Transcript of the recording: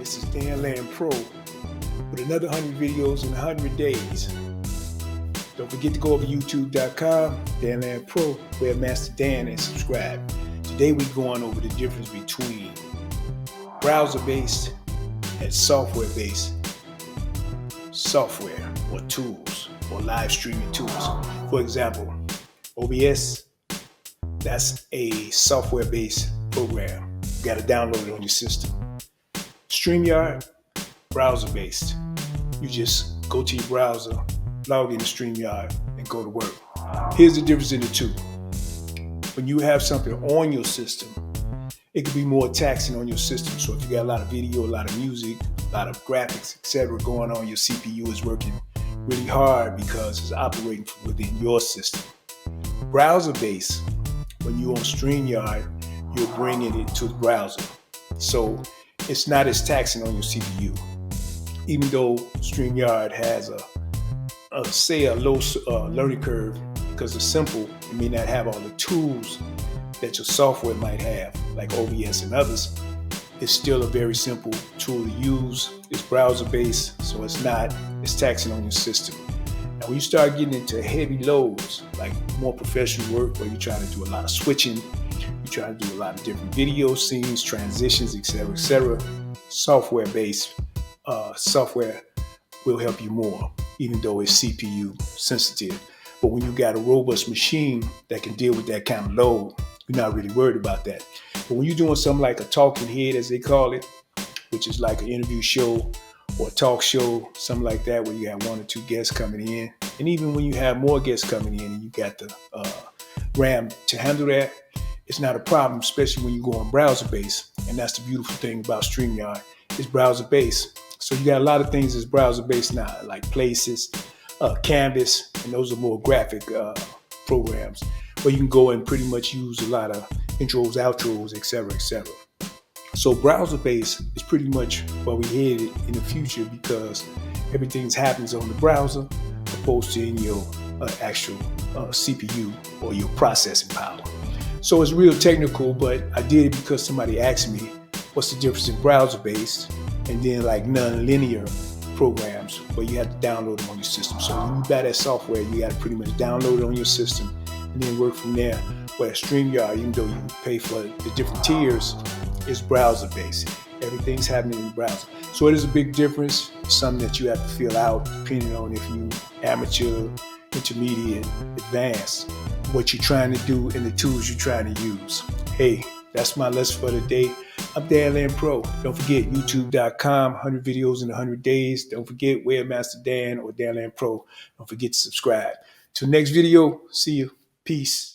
This is Dan Land Pro with another 100 videos in 100 days. Don't forget to go over youtube.com, Dan Land Pro, Webmaster Dan, and subscribe. Today we're going over the difference between browser-based and software-based software or tools or live streaming tools. For example, OBS, that's a software-based program. You got to download it on your system. StreamYard, browser-based. You just go to your browser, log into StreamYard, and go to work. Here's the difference in the two. When you have something on your system, it could be more taxing on your system. So if you got a lot of video, a lot of music, a lot of graphics, etc. going on, your CPU is working really hard because it's operating within your system. Browser-based, when you're on StreamYard, you're bringing it to the browser. So it's not as taxing on your CPU. Even though StreamYard has a low learning curve because it's simple, it may not have all the tools that your software might have, like OBS and others. It's still a very simple tool to use. It's browser-based, so it's not as taxing on your system. Now, when you start getting into heavy loads, like more professional work where you're trying to do a lot of switching, you're trying to do a lot of different video scenes, transitions, etc., software-based software will help you more, even though it's CPU sensitive. But when you got a robust machine that can deal with that kind of load, you're not really worried about that. But when you're doing something like a talking head, as they call it, which is like an interview show or a talk show, something like that, where you have one or two guests coming in, and even when you have more guests coming in and you got the RAM to handle that, it's not a problem, especially when you go on browser-based. And that's the beautiful thing about StreamYard. It's browser-based. So you got a lot of things that's browser-based now, like Places, Canvas, and those are more graphic programs where you can go and pretty much use a lot of intros, outros, etc. So browser-based is pretty much where we headed in the future because everything happens on the browser opposed to in your actual CPU or your processing power. So it's real technical, but I did it because somebody asked me what's the difference in browser-based and then like non-linear programs where you have to download them on your system. So when you buy that software, you got to pretty much download it on your system and then work from there. Where StreamYard, even though you pay for the different tiers, is browser-based. Everything's happening in the browser. So it is a big difference. It's something that you have to fill out depending on if you amateur, intermediate, advanced, what you're trying to do and the tools you're trying to use. Hey, that's my lesson for the day. I'm Dan Land Pro. Don't forget youtube.com, 100 videos in 100 days. Don't forget Webmaster Dan or Dan Land Pro. Don't forget to subscribe. Till next video, see you. Peace.